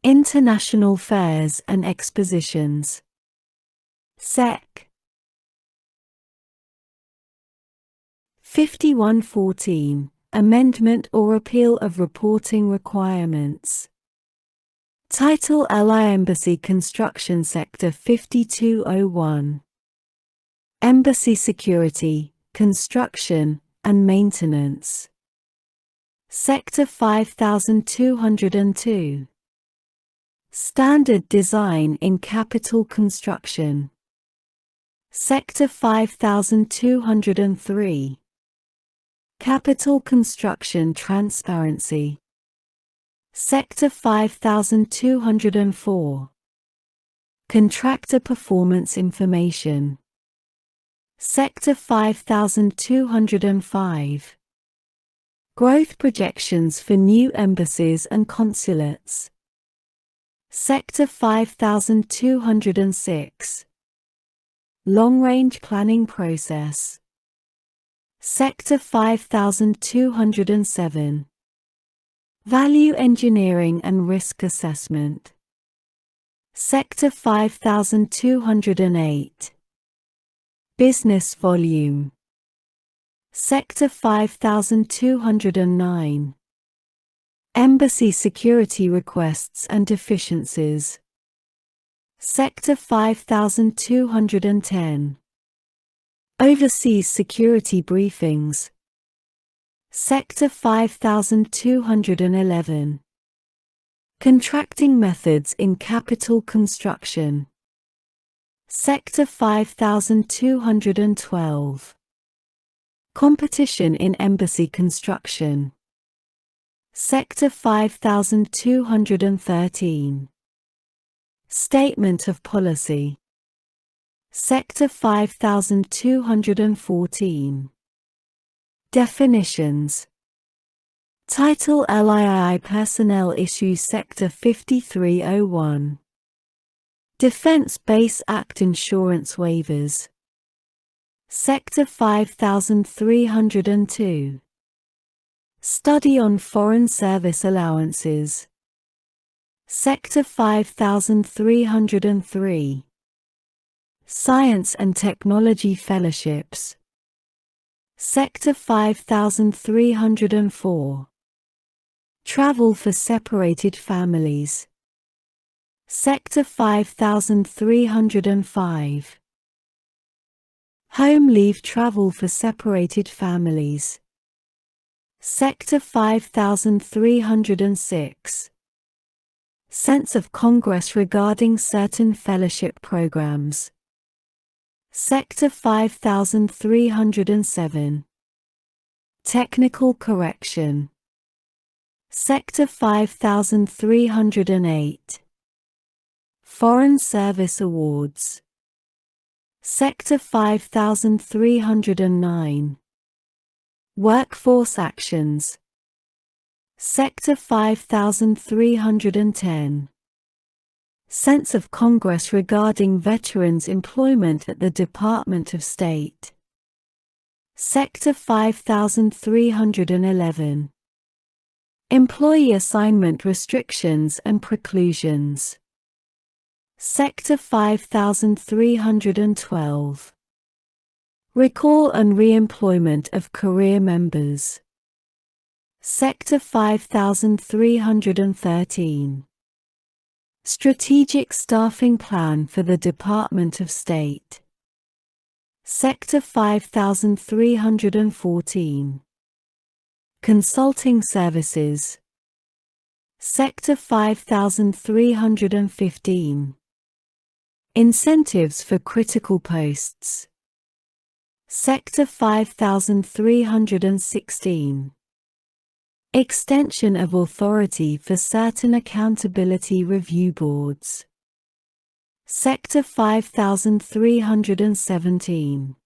International Fairs and Expositions. Sec. 5114. Amendment or repeal of reporting requirements. Title LI Embassy Construction Sector 5201. Embassy Security, Construction, and Maintenance. Sector 5202. Standard Design in Capital Construction. Sector 5203. Capital Construction Transparency. Sector 5204. Contractor Performance Information. Sector 5205. Growth Projections for New Embassies and Consulates. Sector 5206. Long-Range Planning Process. Sector 5207. Value Engineering and Risk Assessment. Sector 5208. Business Volume. Sector 5209. Embassy Security Requests and Deficiencies. Sector 5210. Overseas Security Briefings. Sector 5211. Contracting Methods in Capital Construction. Sector 5212. Competition in Embassy Construction. Sector 5213. Statement of Policy. Sector 5214. Definitions. Title LII Personnel Issues Sector 5301. Defense Base Act Insurance Waivers. Sector 5302. Study on Foreign Service Allowances. Sector 5303. Science and Technology Fellowships. Sector 5304. Travel for Separated Families. Sector 5305. Home Leave Travel for Separated Families. Sector 5306. Sense of Congress regarding certain fellowship programs. Sector 5307. Technical Correction. Sector 5308. Foreign Service Awards. Sector 5309. Workforce Actions. Sector 5310. Sense of Congress regarding veterans' employment at the Department of State. Sector 5311. Employee assignment restrictions and preclusions. Sector 5312. Recall and re-employment of career members. Sector 5313. Strategic Staffing Plan for the Department of State. Sector 5314. Consulting Services. Sector 5315. Incentives for Critical Posts. Sector 5316. Extension of authority for certain accountability review boards. Sector 5317.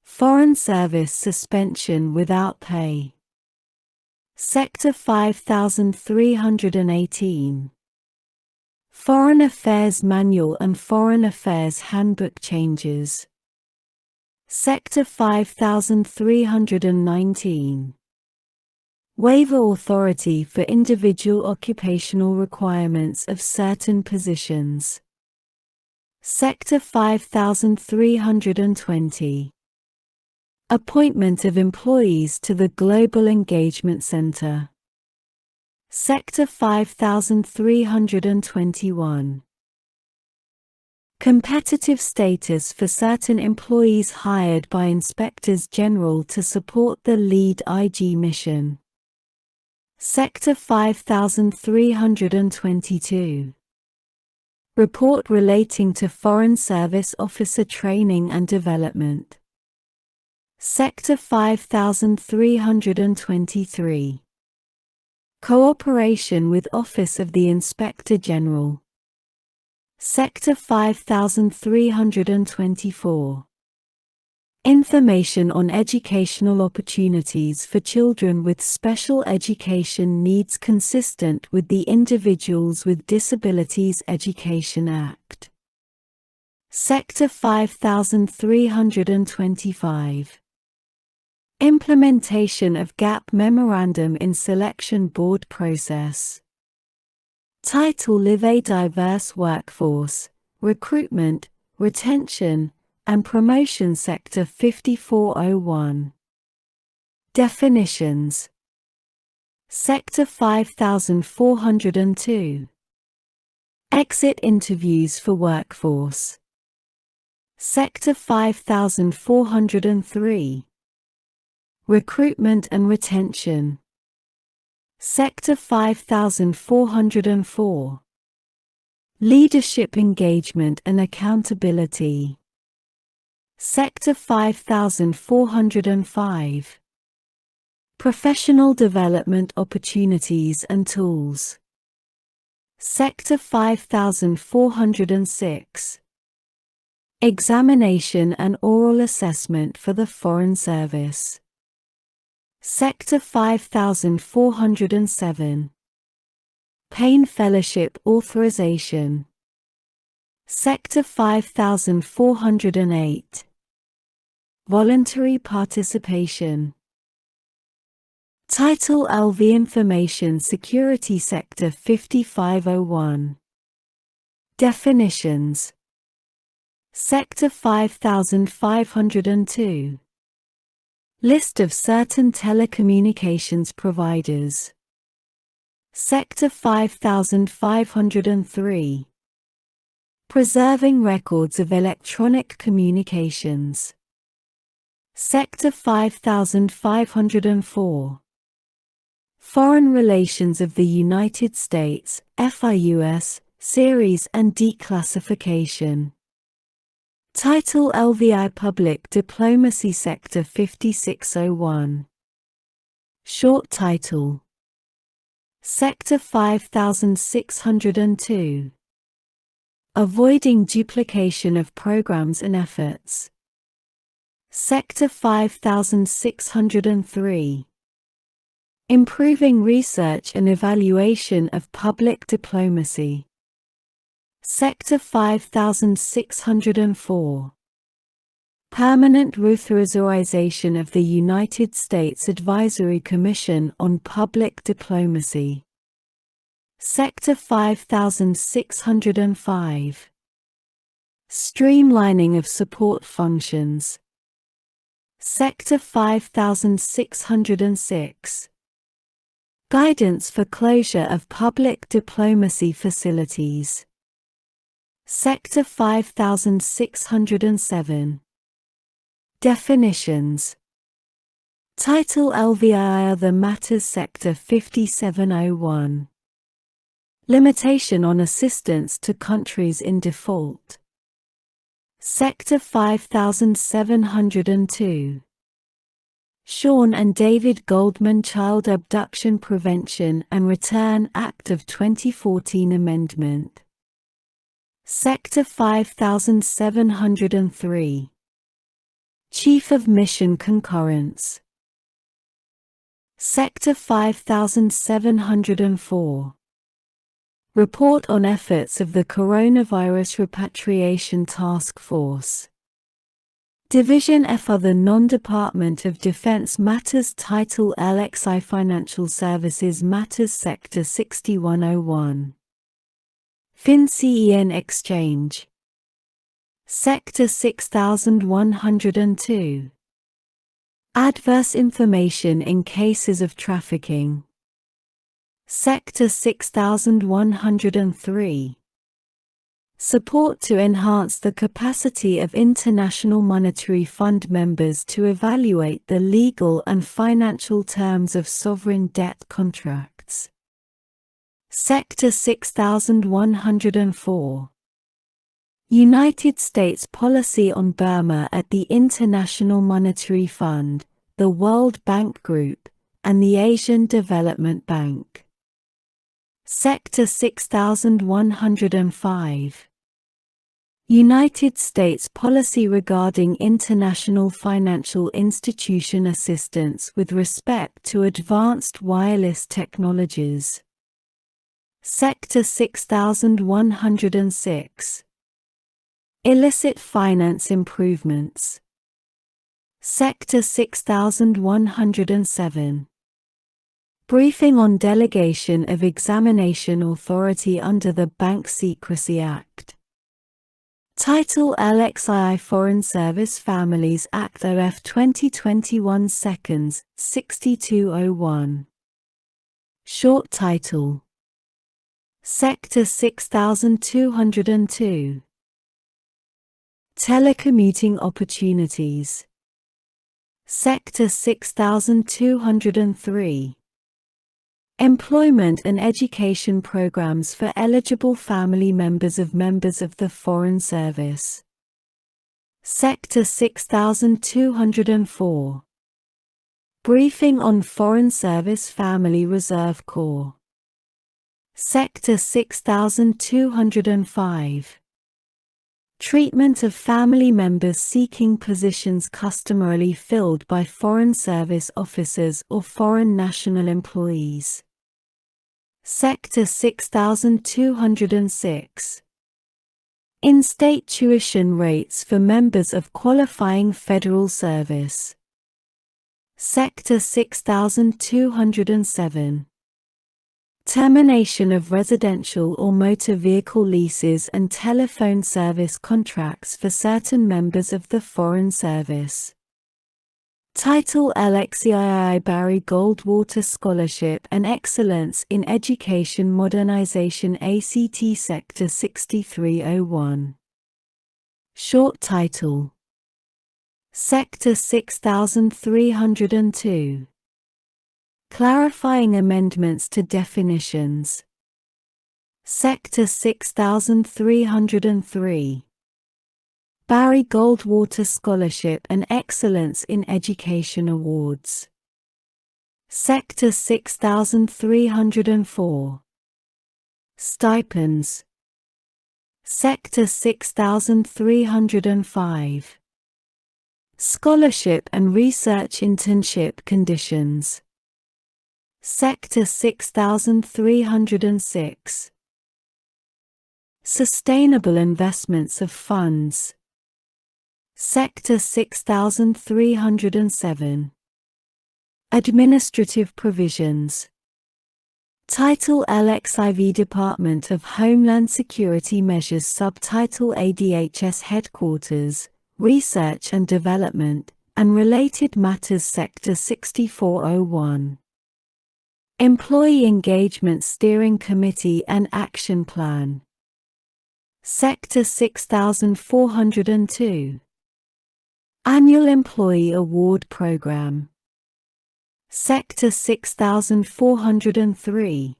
Foreign Service suspension without pay. Sector 5318. Foreign Affairs Manual and Foreign Affairs Handbook changes. Sector 5319. Waiver authority for individual occupational requirements of certain positions. Sector 5320. Appointment of employees to the Global Engagement Center. Sector 5321. Competitive status for certain employees hired by Inspectors General to support the Lead IG mission. Sector 5322. Report relating to Foreign Service Officer Training and Development. Sector 5323. Cooperation with Office of the Inspector General. Sector 5324. Information on educational opportunities for children with special education needs consistent with the Individuals with Disabilities Education Act. Sector 5325. Implementation of GAP Memorandum in Selection Board Process. Title: Live a Diverse Workforce, Recruitment, Retention, and Promotion. Sector 5401. Definitions. Sector 5402. Exit interviews for workforce. Sector 5403. Recruitment and retention. Sector 5404. Leadership engagement and accountability. Sector 5405. Professional development opportunities and tools. Sector 5406. Examination and oral assessment for the Foreign Service. Sector 5407. Payne Fellowship Authorization. Sector 5408. Voluntary participation. Title: LV Information Security. Sector 5501. Definitions. Sector 5502. List of certain telecommunications providers. Sector 5503. Preserving records of electronic communications. Sector 5504. Foreign Relations of the United States, FIUS, Series and Declassification. Title: LVI Public Diplomacy. Sector 5601. Short title: Sector 5602. Avoiding duplication of programs and efforts. Sector 5603. Improving research and evaluation of public diplomacy. Sector 5604. Permanent reauthorization of the United States Advisory Commission on Public Diplomacy. Sector 5605. Streamlining of support functions. Sector 5606. Guidance for closure of public diplomacy facilities. Sector 5607. Definitions. Title: LVI Other Matters. Sector 5701. Limitation on assistance to countries in default. Sector 5702. Sean and David Goldman Child Abduction Prevention and Return Act of 2014 Amendment. Sector 5703. Chief of Mission Concurrence. Sector 5704. Report on efforts of the Coronavirus Repatriation Task Force. Division F Other Non-Department of Defense Matters Title LXI Financial Services Matters Sector 6101 FinCEN Exchange Sector 6102 Adverse Information in Cases of Trafficking Sector 6103 Support to enhance the capacity of International Monetary Fund members to evaluate the legal and financial terms of sovereign debt contracts. Sector 6104 United States policy on Burma at the International Monetary Fund, the World Bank Group, and the Asian Development Bank. Sector 6105 United States policy regarding international financial institution assistance with respect to advanced wireless technologies. Sector 6106 Illicit finance improvements. Sector 6107 Briefing on delegation of examination authority under the Bank Secrecy Act. Title LXI Foreign Service Families Act OF 2021 Seconds 6201 Short title Sector 6202 Telecommuting Opportunities Sector 6203 Employment and education programs for eligible family members of the Foreign Service. Sector 6204 Briefing on Foreign Service Family Reserve Corps. Sector 6205 Treatment of family members seeking positions customarily filled by Foreign Service officers or foreign national employees. Sector 6206 In-state tuition rates for members of qualifying federal service. Sector 6207 Termination of residential or motor vehicle leases and telephone service contracts for certain members of the Foreign Service. Title LXII Barry Goldwater Scholarship and Excellence in Education Modernization ACT Sector 6301 Short title Sector 6302 Clarifying amendments to definitions. Sector 6303 Barry Goldwater Scholarship and Excellence in Education Awards. Sector 6304 Stipends. Sector 6305 Scholarship and Research Internship Conditions. Sector 6306 Sustainable Investments of Funds. Sector 6307 Administrative Provisions. Title LXIV Department of Homeland Security Measures Subtitle ADHS Headquarters, Research and Development, and Related Matters Sector 6401 Employee Engagement Steering Committee and Action Plan. Sector 6402 Annual Employee Award Program. Sector 6403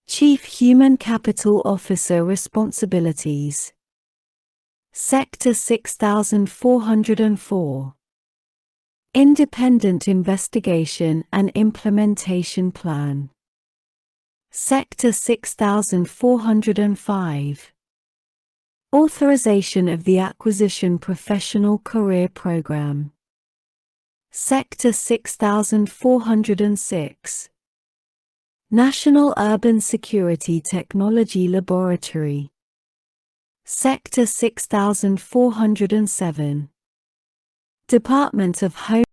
Chief Human Capital Officer Responsibilities. Sector 6404 Independent Investigation and Implementation Plan. Sector 6405 Authorization of the Acquisition Professional Career Program. Sector 6406 National Urban Security Technology Laboratory. Sector 6407 Department of Home